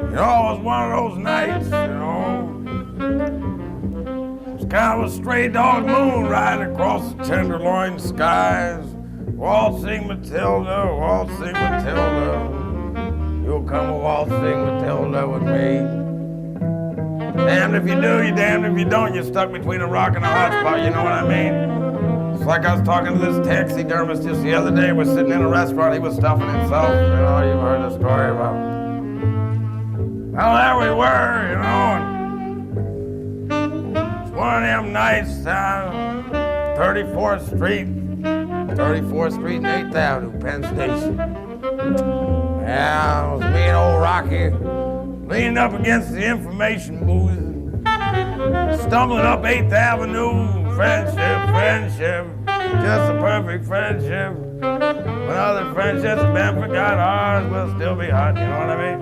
It was one of those nights, It was kind of a stray dog moon riding across the tenderloin skies. Waltzing Matilda, waltzing Matilda. You'll come a waltzing Matilda with me. Damned if you do, you damned if you don't. You're stuck between a rock and a hot spot, you know what I mean? It's like I was talking to this taxidermist just the other day. We're sitting in a restaurant, he was stuffing himself. You've heard the story about. Well, there we were, It's one of them nights, 34th Street and 8th Avenue, Penn Station. Yeah, it was me and old Rocky leaning up against the information booth, stumbling up 8th Avenue. Friendship, just a perfect friendship. When other friendships have been forgot, ours will still be hot, you know what I mean?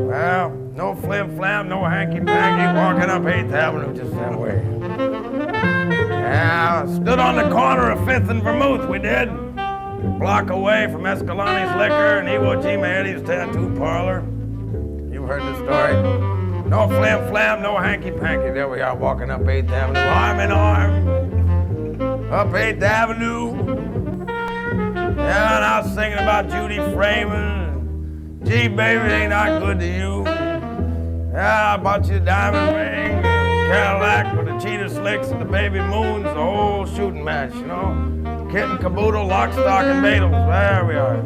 Well, no flim-flam, no hanky-panky, walking up 8th Avenue just that way. Yeah, stood on the corner of 5th and Vermouth, we did. A block away from Escalani's Liquor and Iwo Jima Eddie's tattoo parlor. You've heard the story. No flim-flam, no hanky-panky. There we are, walking up 8th Avenue, arm in arm. Up 8th Avenue. Yeah, and I was singing about Judy Freeman. Gee, baby, ain't I good to you? Yeah, I bought you a diamond ring, a Cadillac with the cheetah slicks and the baby moons, the whole shooting match, Kit and caboodle, lock, stock, and Beatles. There we are.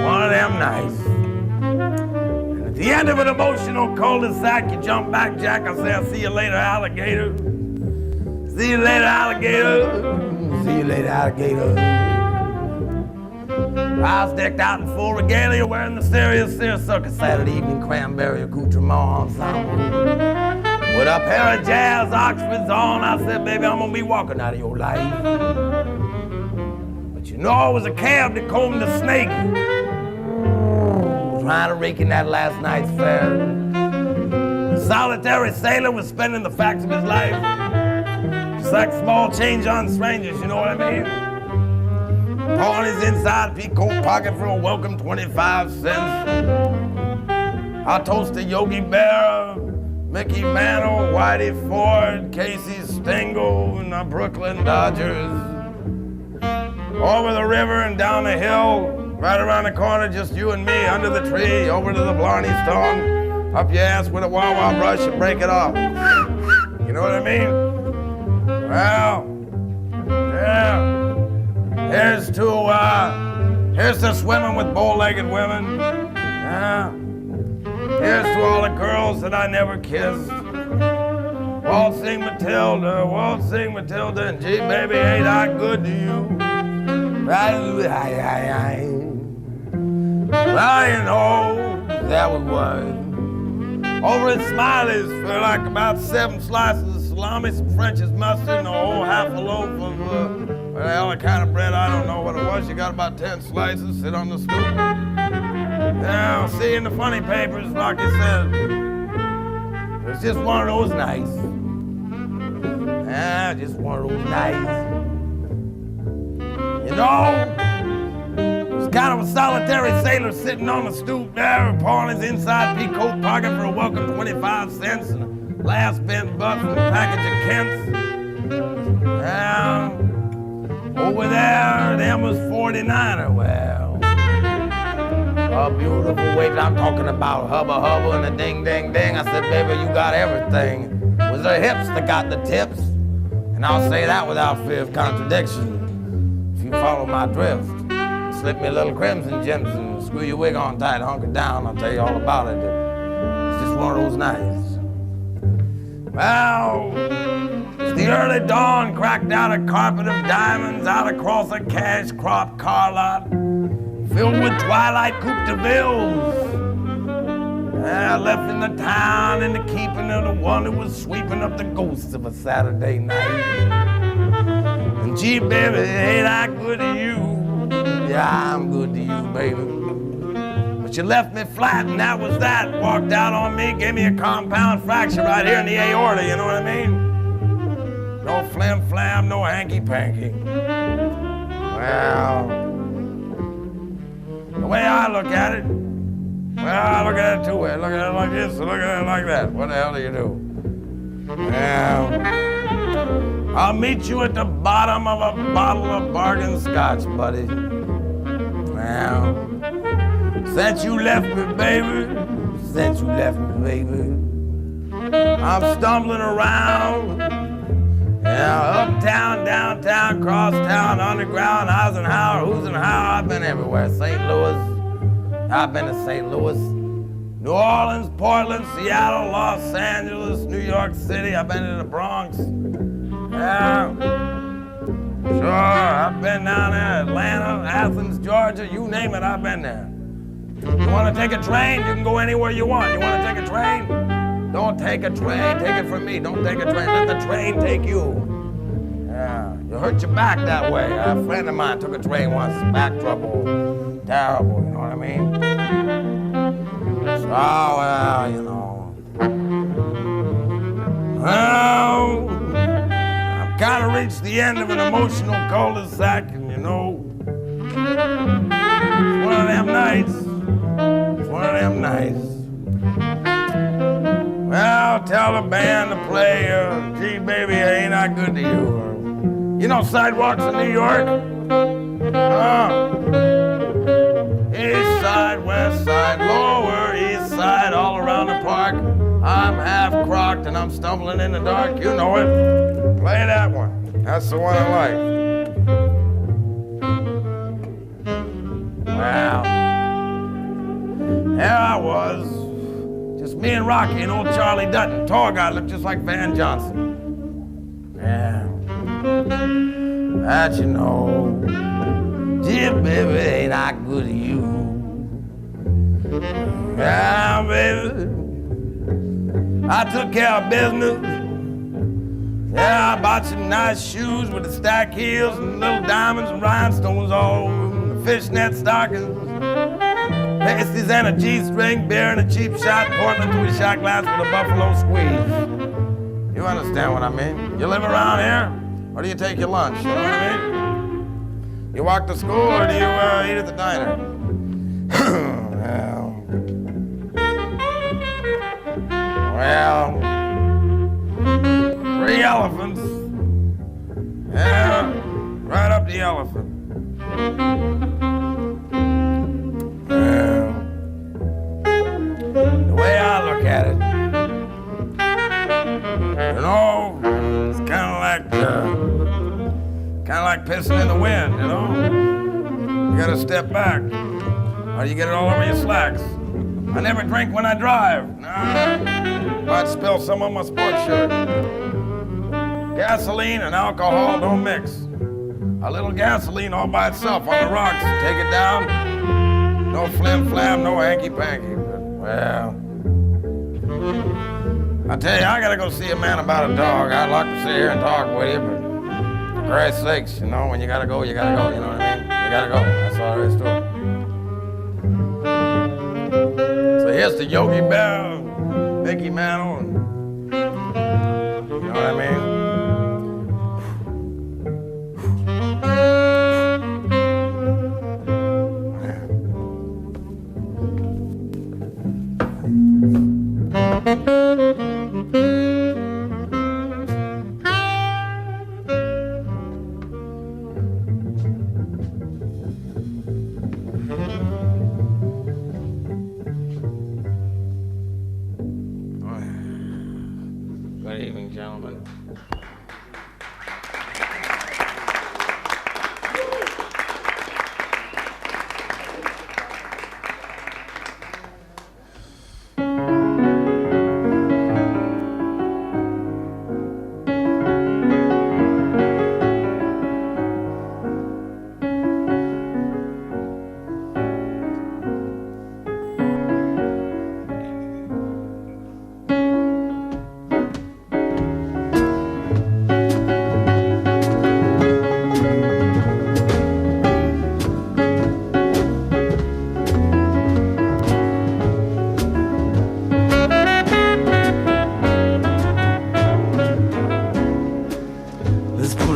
One of them nights. And at the end of an emotional cul-de-sac, you jump back, Jack. I say, I'll see you later, alligator. See you later, alligator. See you later, alligator. I was decked out in full regalia, wearing the serious seersucker Saturday evening cranberry accoutrement ensemble. With a pair of jazz Oxfords on, I said, baby, I'm gonna be walking out of your life. But it was a cab that combed the snake. Trying to rake in that last night's fare. The solitary sailor was spending the facts of his life. Just like small change on strangers, you know what I mean? Pawing his inside peacoat pocket for a welcome 25 cents. I toast to Yogi Berra, Mickey Mantle, Whitey Ford, Casey Stengel, and the Brooklyn Dodgers. Over the river and down the hill, right around the corner, just you and me under the tree, over to the Blarney Stone, up your ass with a wah-wah brush and break it off. You know what I mean? Well, yeah. Here's to swimming with bow-legged women. Yeah. Here's to all the girls that I never kissed. Waltzing Matilda, and gee, baby, ain't I good to you? Well, there we was. Over at Smiley's for like about 7 slices of salami, some French's mustard, and a whole half a loaf of, the kind of bread, I don't know what it was. You got about 10 slices, sit on the stoop. Now, see in the funny papers, like I said, it's just one of those nights. Yeah, just one of those nights. It was kind of a solitary sailor sitting on the stoop there, pawing his inside peacoat pocket for a welcome 25 cents and a last bent butt from a package of Kents. Now, over there, them was 49er. Well, a beautiful wait. I'm talking about hubba hubba and a ding ding ding. I said, baby, you got everything. It was her hips that got the tips. And I'll say that without fear of contradiction. If you follow my drift, slip me a little crimson gems and screw your wig on tight, hunker down. I'll tell you all about it. It's just one of those nights. Well, the early dawn cracked out a carpet of diamonds out across a cash crop car lot filled with twilight coupe de villes. I left in the town in the keeping of the one who was sweeping up the ghosts of a Saturday night. And gee, baby, ain't I good to you? Yeah, I'm good to you, baby. But you left me flat, and that was that. Walked out on me, gave me a compound fracture right here in the aorta, you know what I mean? flim flam, no hanky panky. Well, the way I look at it, well, I look at it two ways. Look at it like this, or look at it like that. What the hell do you do? Well, I'll meet you at the bottom of a bottle of bargain scotch, buddy. Well, since you left me, baby, I'm stumbling around. Yeah, uptown, downtown, crosstown, underground, Eisenhower, who's and how. I've been everywhere. St. Louis. I've been to St. Louis. New Orleans, Portland, Seattle, Los Angeles, New York City. I've been to the Bronx. Yeah. Sure, I've been down there, Atlanta, Athens, Georgia, you name it, I've been there. You want to take a train? You can go anywhere you want. You want to take a train? Don't take a train. Take it from me. Don't take a train. Let the train take you. Yeah, you hurt your back that way. A friend of mine took a train once. Back trouble. Terrible, you know what I mean? So, well, you know. Well, I've kind of reached the end of an emotional cul-de-sac, and you know, it's one of them nights. It's one of them nights. Well, tell the band to play, gee, baby, ain't I good to you? You know sidewalks in New York? East side, west side, lower east side, all around the park. I'm half crocked and I'm stumbling in the dark. You know it. Play that one. That's the one I like. Well, there I was. Just me and Rocky and old Charlie Dutton. Tall guy looked just like Van Johnson. Yeah. That you know. Gee, baby, ain't I good to you? Yeah, baby. I took care of business. Yeah, I bought some nice shoes with the stack heels and little diamonds and rhinestones all over them, the fishnet stockings, pasties and a G-string, beer and a cheap shot, Portland to a shot glass with a buffalo squeeze. You understand what I mean? You live around here, or do you take your lunch? You know what I mean? You walk to school, or do you eat at the diner? Well, 3 elephants. Yeah, right up the elephant. Yeah. The way I look at it, you know, it's kind of like pissing in the wind, you know? You gotta step back, or you get it all over your slacks. I never drink when I drive. Nah, might spill some on my sports shirt. Gasoline and alcohol don't mix. A little gasoline all by itself on the rocks. Take it down. No flim flam, no hanky panky. But, well, I tell you, I gotta go see a man about a dog. I'd like to sit here and talk with you, but for Christ's sakes, you know, when you gotta go, you gotta go. You know what I mean? You gotta go. That's all there is to it. So here's to Yogi Bear, Mickey Mantle, and you know what I mean? Good evening, gentlemen.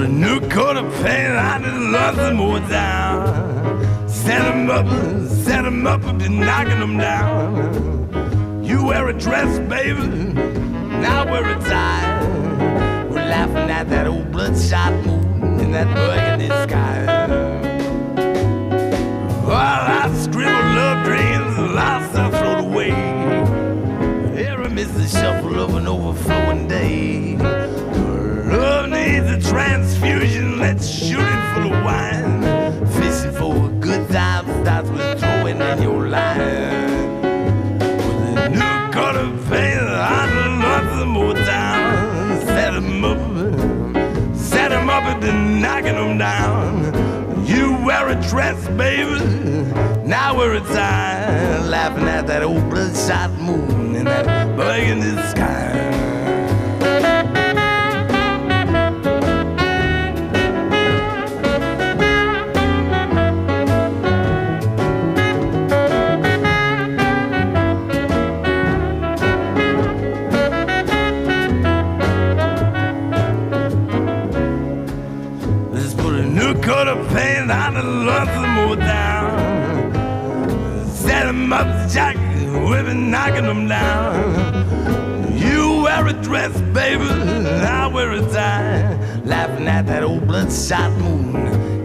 put a new coat of paint on and lots of more down. Set 'em up, and been knocking 'em down. You wear a dress, baby, now wear a tie. We're laughing at that old bloodshot moon in that burgundy sky. While I scribble love dreams, lost I throw away. Here I miss the shuffle of an overflowing day. Love needs a transfusion, let's shoot it full of wine. Fishing for a good time starts with throwing in your line. With a new coat of paint, I love them more down. Set 'em up and then knocking 'em down. You wear a dress, baby, now we're a tie. Laughing at that old bloodshot moon in that burgundy sky. Coat of paint on the lungs and more down. Set 'em up, Jack, we've been knocking 'em down. You wear a dress, baby, I wear a tie. Laughing at that old bloodshot moon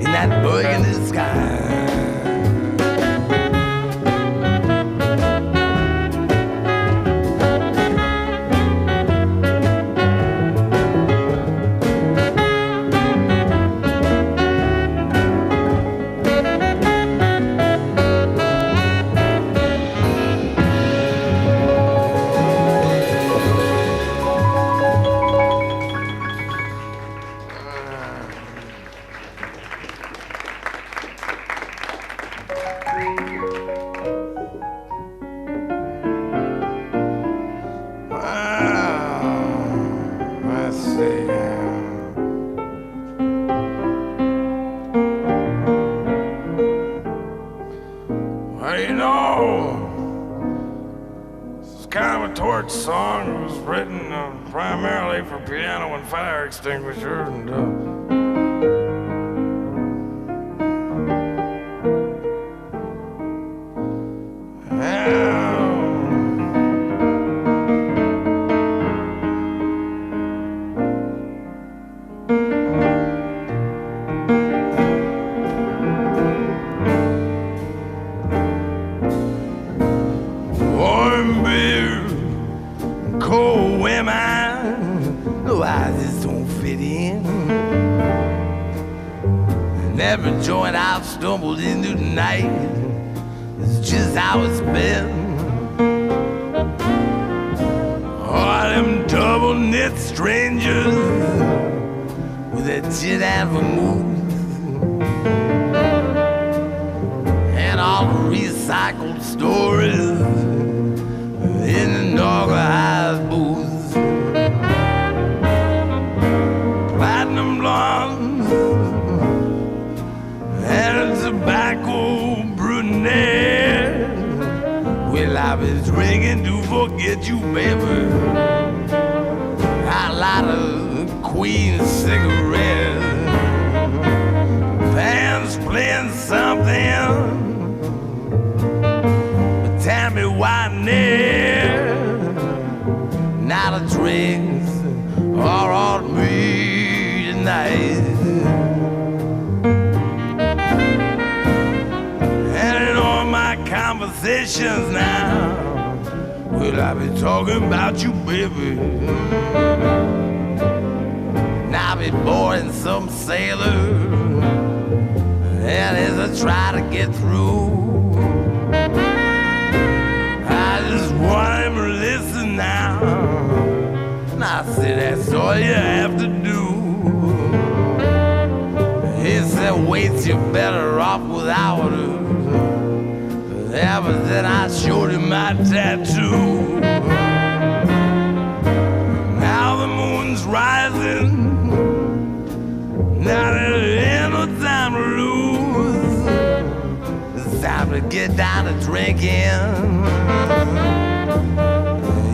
in that burgundy sky. Well, you know, it's kind of a torch song. It was written primarily for piano and fire extinguisher, and cold women, no, I just don't fit in. And every joint I've stumbled into tonight is just how it's been. All them double knit strangers with that gin and vermouth, and all the recycled stories in the organized booths. Platinum blondes and a tobacco brunette. Well, I've been drinking to forget you, baby. I light a Queen cigarette. Band's playing something, but tell me why near. Not a drinks are on me tonight. And in all my conversations now, well, I be talking about you, baby. And I be boring some sailor, and as I try to get through, I just want him to listen now. And I said, that's all you have to do. He said, wait, you're better off without her. Yeah, but then I showed him my tattoo. Now the moon's rising. Now there ain't no time to lose. It's time to get down to drinking.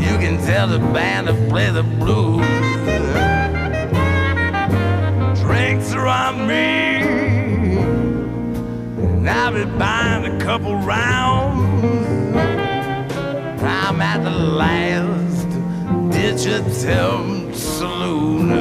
You can tell the band to play the blues. Drink on me. And I'll be buying a couple rounds. I'm at the last ditch attempt saloon.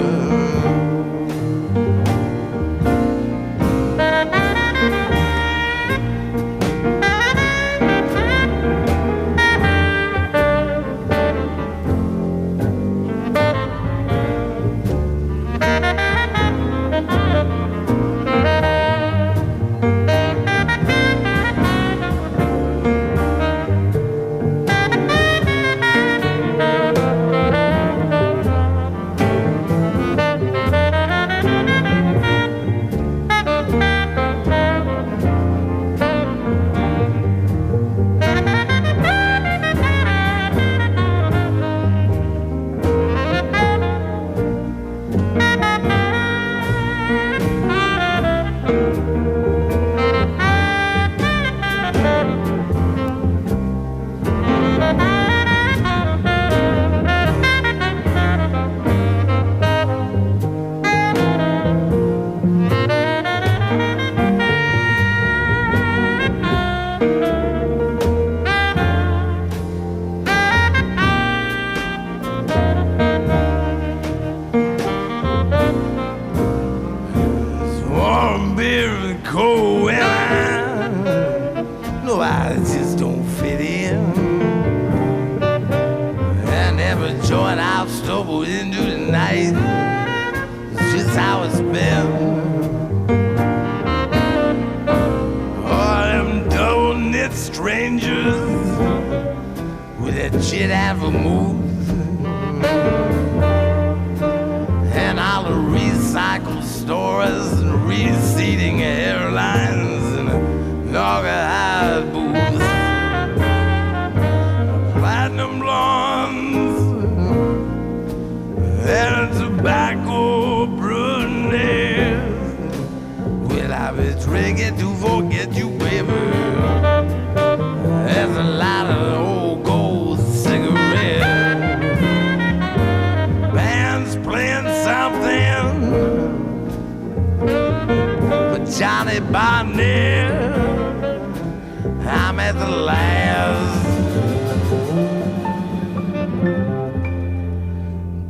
I'm at the last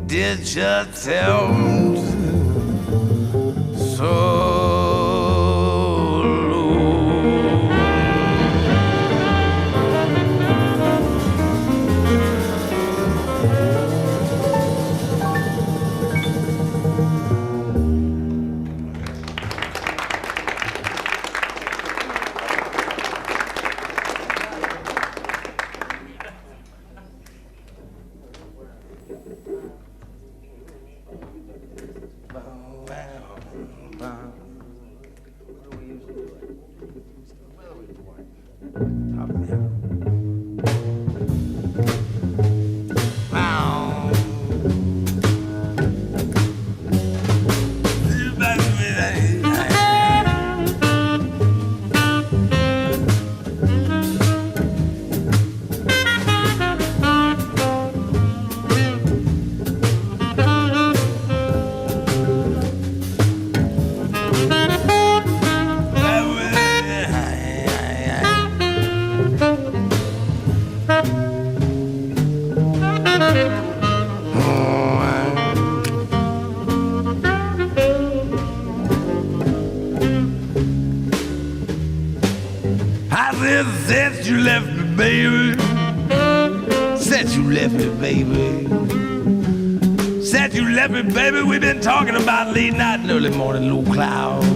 ditch attempt saloon. Since you left me, baby. Since you left me, baby. Since you left me, baby, we've been talking about late night and early morning low clouds,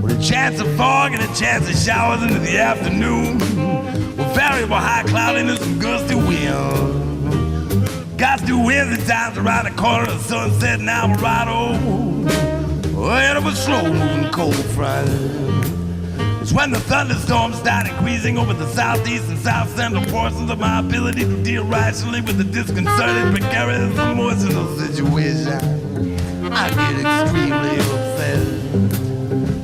with a chance of fog and a chance of showers into the afternoon, with variable high cloudiness and gusty wind. Gusty winds at times around the corner of Sunset and Alvarado, and of a slow-moving cold front. It's when the thunderstorms start increasing over the southeast and south central portions of my ability to deal rationally with the disconcerting, precarious, emotional situation. I get extremely upset.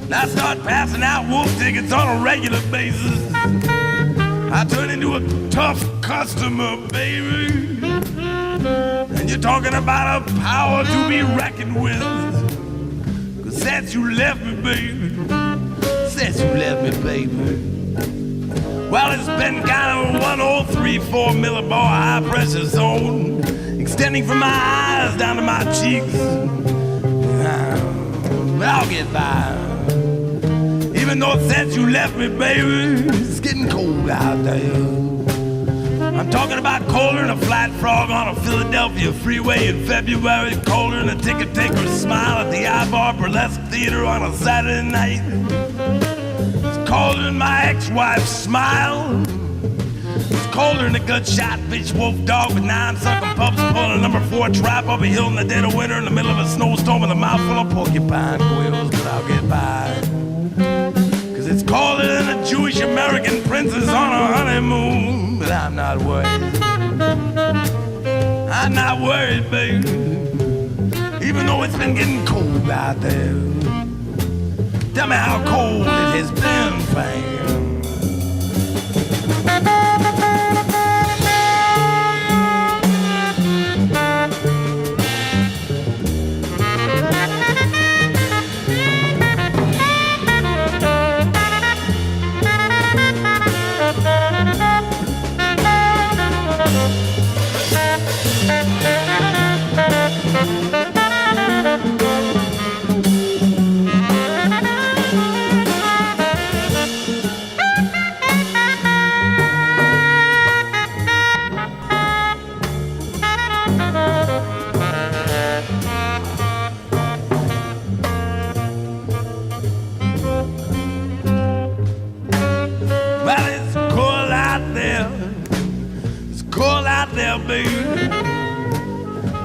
And I start passing out wolf tickets on a regular basis. I turn into a tough customer, baby. And you're talking about a power to be reckoned with. Since you left me, baby. Since you left me, baby. Well, it's been kind of 1034 millibar high pressure zone, extending from my eyes down to my cheeks. But I'll get by. Even though since you left me, baby, it's getting cold out there. I'm talking about colder than a flat frog on a Philadelphia freeway in February, colder than a ticket taker's smile at the I-Bar Burlesque Theater on a Saturday night. It's colder than my ex-wife's smile. It's colder than a gut-shot bitch wolf dog with 9 sucking pups pulling a number 4 trap up a hill in the dead of winter in the middle of a snowstorm with a mouthful of porcupine quills, but I'll get by. Cause it's colder than a Jewish American princess on a honeymoon, but I'm not worried. I'm not worried, baby. Even though it's been getting cold out there. Tell me how cold it has been, fam.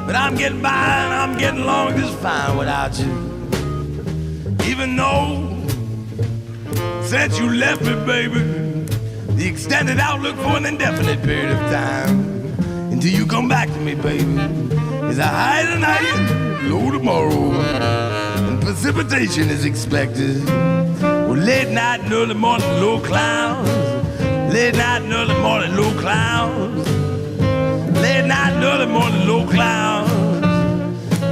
But I'm getting by and I'm getting along just fine without you. Even though since you left me, baby, the extended outlook for an indefinite period of time until you come back to me, baby, is a high tonight, low tomorrow, and precipitation is expected. Well, late night and early morning, low clouds. Late night and early morning, low clouds. Late night and early morning, low clouds.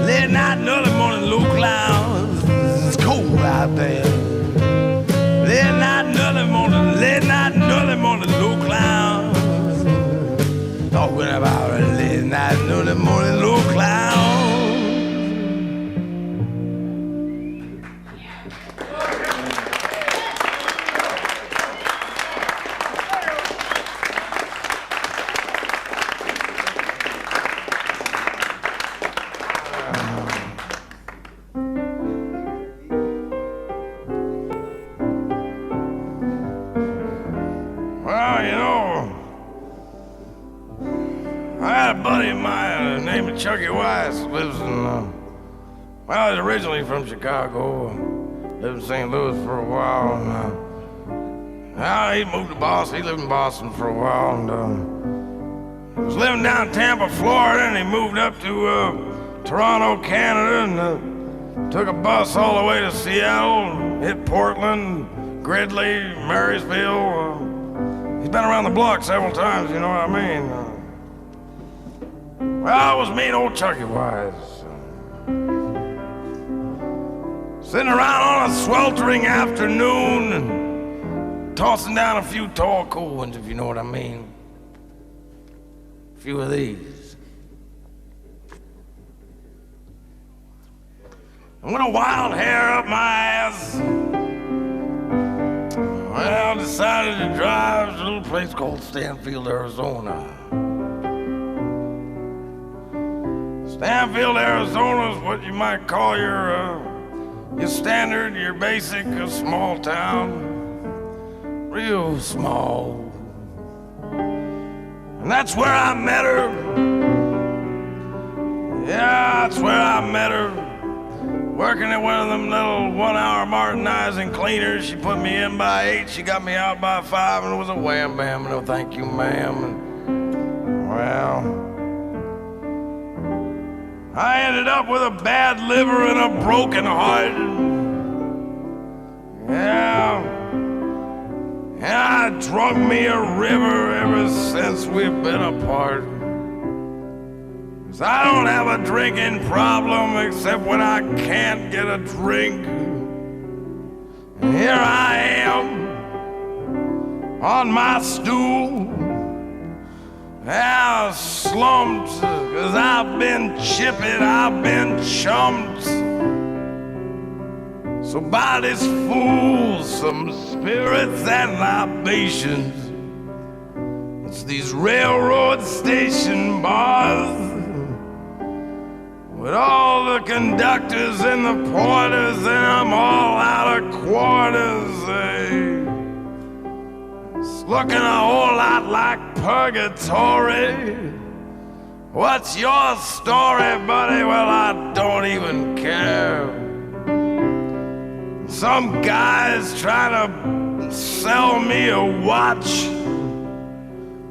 Late night and early morning, low clouds. It's cold out there. Late night and early morning, late night and early morning, low clouds. Talking about a late night and early morning, low clouds. He's originally from Chicago, lived in St. Louis for a while, and he moved to Boston. He lived in Boston for a while, and was living down in Tampa, Florida, and he moved up to Toronto, Canada, and took a bus all the way to Seattle, hit Portland, Gridley, Marysville. He's been around the block several times, you know what I mean? Well, it was me and old Chucky Wise. Sitting around on a sweltering afternoon and tossing down a few tall cool ones, if you know what I mean. A few of these. And with a wild hair up my ass, well, I decided to drive to a little place called Stanfield, Arizona. Stanfield, Arizona is what you might call your standard, your basic small town. Real small. And that's where I met her. Yeah, that's where I met her. Working at one of them little 1-hour Martinizing cleaners. She put me in by 8, she got me out by 5, and it was a wham bam, no thank you, ma'am. And, well, I ended up with a bad liver and a broken heart. Yeah. And I drunk me a river ever since we've been apart. 'Cause I don't have a drinking problem except when I can't get a drink. And here I am on my stool, yeah, slumped, 'cause I've been chipping, I've been chumped. So buy this fool some spirits and libations. It's these railroad station bars with all the conductors and the porters, and I'm all out of quarters. It's looking a whole lot like purgatory. What's your story, buddy? Well, I don't even care. Some guy's trying to sell me a watch.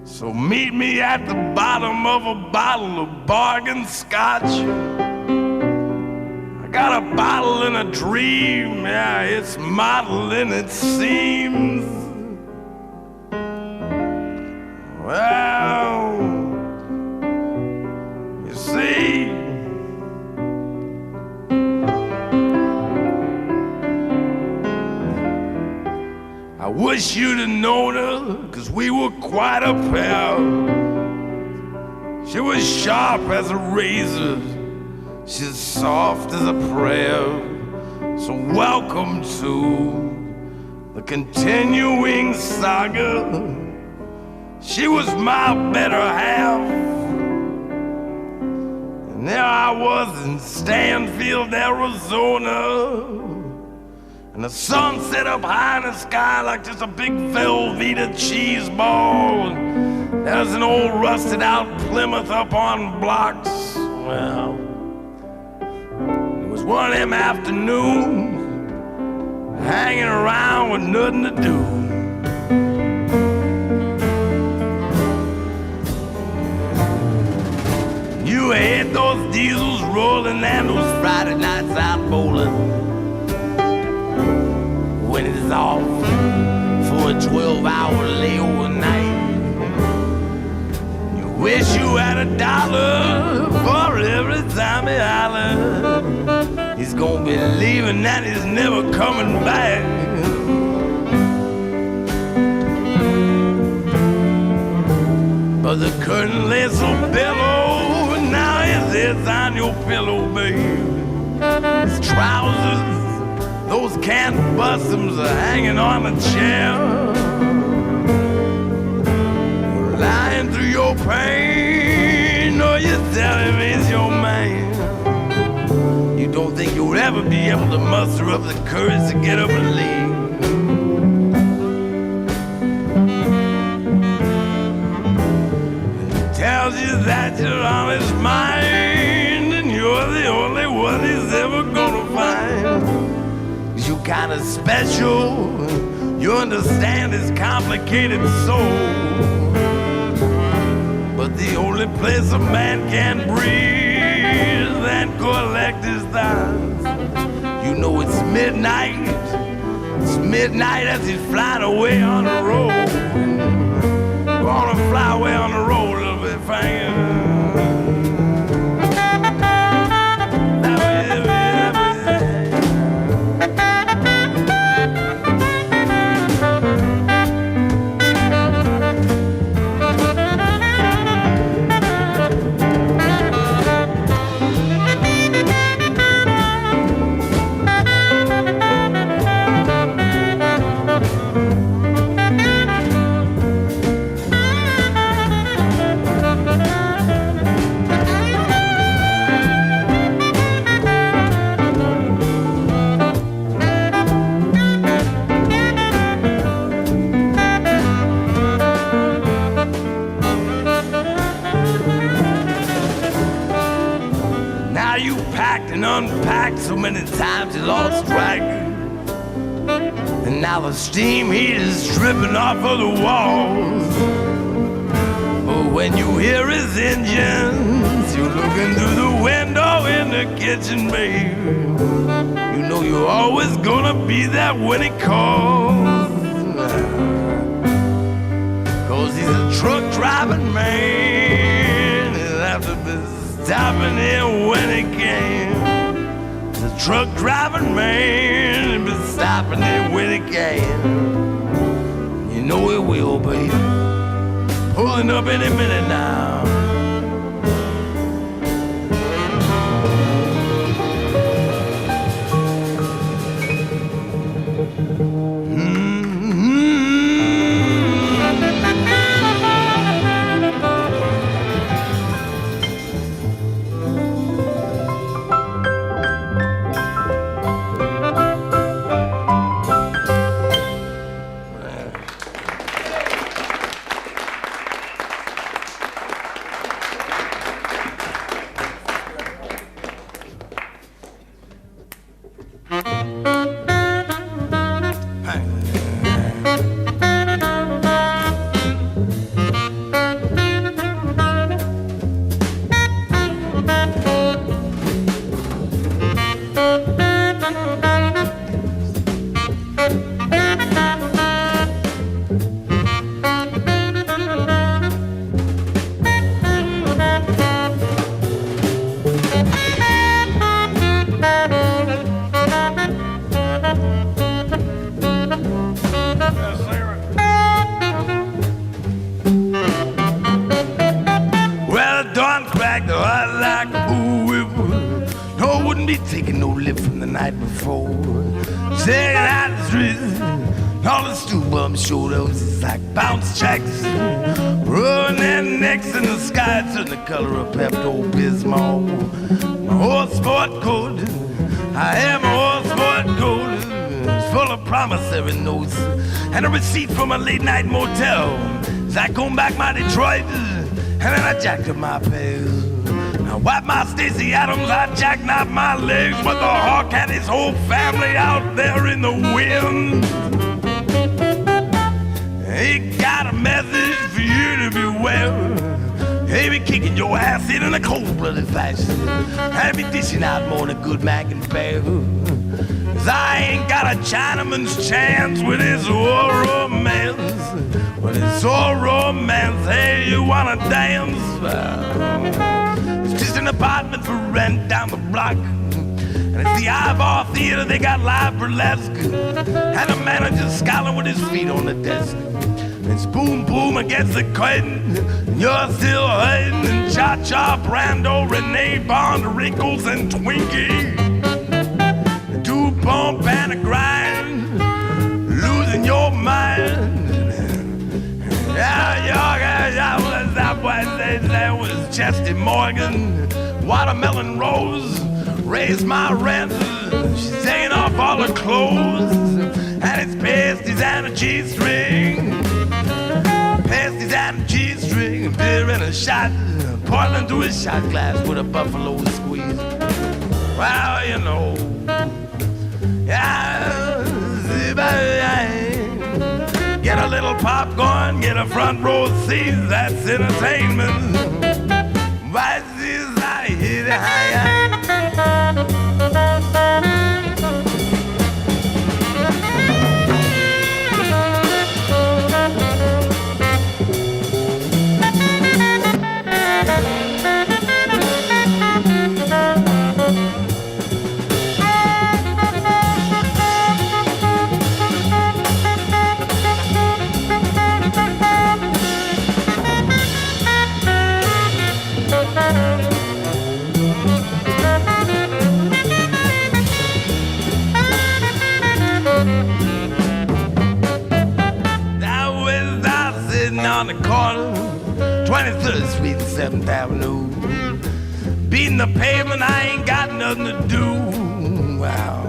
So meet me at the bottom of a bottle of bargain scotch. I got a bottle in a dream, yeah, it's modeling, it seems. Well, you see, I wish you'd have known her, 'cause we were quite a pair. She was sharp as a razor, she's soft as a prayer. So welcome to the continuing saga. She was my better half, and there I was in Stanfield, Arizona. And the sun set up high in the sky like just a big Velveeta cheese ball. And there's an old rusted out Plymouth up on blocks. Well, it was one of them afternoons, hanging around with nothing to do. You hate those diesels rolling and those Friday nights out bowling, when it's off for a 12-hour layover night. You wish you had $1 for every time he hollers. He's gonna be leaving and he's never coming back. But the curtain lays so billow, now his head's on your pillow, babe. His trousers, those can't bustums are hanging on a chair. You're lying through your pain, or you're telling me it's your man. You don't think you'll ever be able to muster up the courage to get up and leave. He tells you that you're on his mind, and you're the only one he's ever gonna find. You kinda special, you understand his complicated soul. But the only place a man can breathe and collect his thoughts. You know it's midnight as he's flying away on the road. Gonna fly away on the road a little bit, fine. Unpacked so many times you lost track, and now the steam heat is dripping off of the walls. But when you hear his engines, you're looking through the window in the kitchen, babe. You know you're always gonna be there when he calls, 'cause he's a truck driving man. He'll have to be stopping here when he can. The truck driving man be stopping here when he can. You know he will, baby. Pulling up any minute now. Taking no lip from the night before. Checking out the streets, all the stool bums shoulders like bounce checks. Running their necks in the sky, turn the color of Pepto-Bismol. My horse sport coat, I am a horse sport coat. It's full of promissory notes and a receipt from a late night motel. As I come back my Detroit, and then I jacked up my pals. I wiped my Stacey Adams, I jackknifed my legs, but the hawk had his whole family out there in the wind. He got a message for you to beware. He be kicking your ass in a cold-blooded fashion. I be dishing out more than good mac and bear. 'Cause I ain't got a Chinaman's chance with his old romance. With his old romance, hey, you wanna dance? Just an apartment for rent down the block. And it's the Ivor Theater, they got live burlesque. And the manager's scowling with his feet on the desk. And it's boom boom against the curtain. And you're still hurting. And Cha-Cha, Brando, Renee Bond, Wrinkles, and Twinkie. Do bump and a grind, losing your mind. That was Chesty Morgan, Watermelon Rose, raised my rent. She's taking off all her clothes, and it's pasties and a G-string. Pasties and a G-string, beer in a shot, Portland through his shot glass with a buffalo squeeze. Well, you know, get a little popcorn, get a front row seat, that's entertainment. Why is I hit higher? On the corner, 23rd Street and 7th Avenue. Beating the pavement, I ain't got nothing to do. Wow.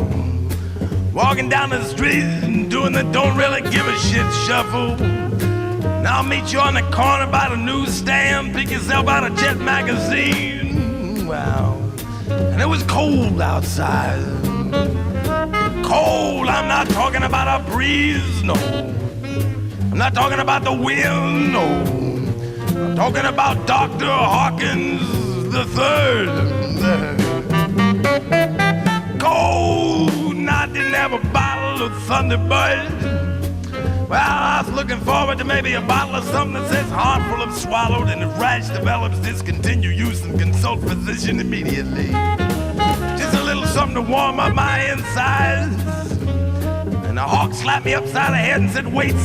Walking down the street and doing the don't really give a shit shuffle. And I'll meet you on the corner by the newsstand, pick yourself out a Jet magazine. Wow. And it was cold outside. Cold, I'm not talking about a breeze, no. I'm not talking about the wind, no. I'm talking about Dr. Hawkins III. Cold, and I didn't have a bottle of Thunderbird. Well, I was looking forward to maybe a bottle of something that says heart full of swallowed, and if rash develops, discontinue use and consult physician immediately. Just a little something to warm up my insides. And the hawk slapped me upside the head and said, wait.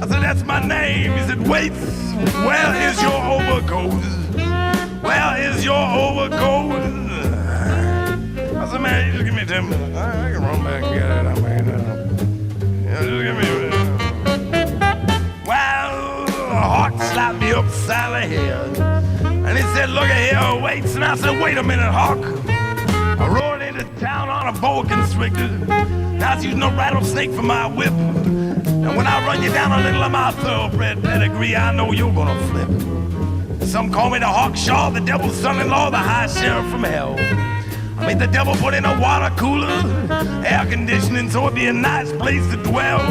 I said, that's my name. He said, wait, where is your overcoat? Where is your overcoat? I said, man, you just give me 10 minutes. I can run back and get it. Just give me a minute. Well, the hawk slapped me upside the head. And he said, look at here, weights. And I said, wait a minute, hawk. I roared into town on a boa constrictor. Now I was using a rattlesnake for my whip. And when I run you down a little of my thoroughbred pedigree, I know you're gonna flip. Some call me the Hawkshaw, the devil's son-in-law, the high sheriff from hell. I mean, the devil put in a water cooler, air conditioning, so it'd be a nice place to dwell.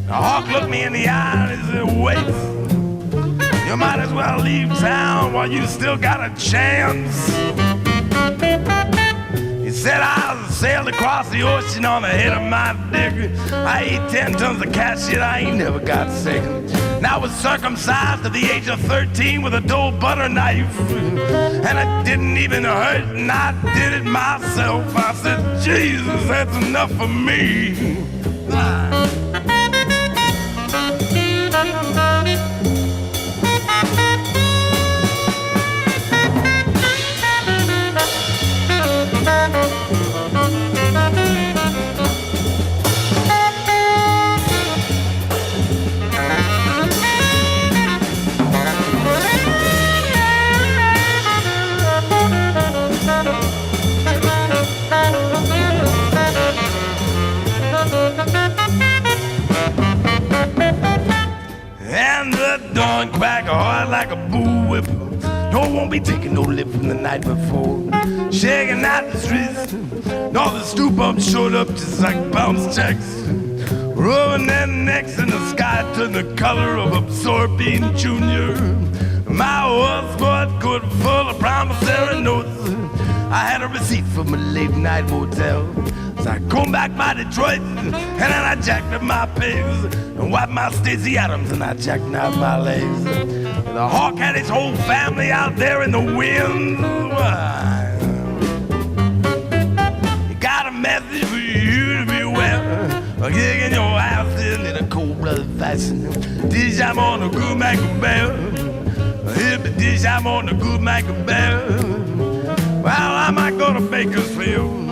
The hawk looked me in the eye and he said, wait. You might as well leave town while you still got a chance. He said, I sailed across the ocean on the head of my dick. I ate 10 tons of cat shit, I ain't never got sick. Now I was circumcised at the age of 13 with a dull butter knife. And it didn't even hurt, and I did it myself. I said, Jesus, that's enough for me. And the dawn crack hard like a bullwhip. No, won't be taking no lip from the night before. Shaking out the streets. All the stoop ups showed up just like bounce checks. Rubbing their necks in the sky to the color of absorbing junior. My husband could full of promissory notes. I had a receipt from a late night motel. So I come back by Detroit, and then I jacked up my pigs, and wiped my Stacey Adams, and I jacked out my legs. And the hawk had his whole family out there in the wind. He got a message for you to beware, kicking your ass in a cold-blooded fashion. Dish I'm on a good Macabell, hip the dish I'm on a good Macabell. Well, I might go to Bakersfield.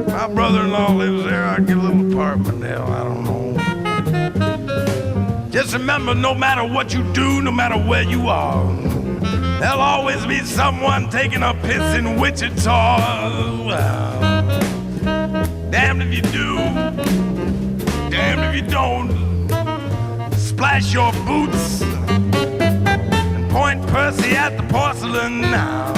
My brother-in-law lives there. I get a little apartment there. I don't know. Just remember, no matter what you do, no matter where you are, there'll always be someone taking a piss in Wichita. Well, damned if you do, damned if you don't. Splash your boots and point Percy at the porcelain now.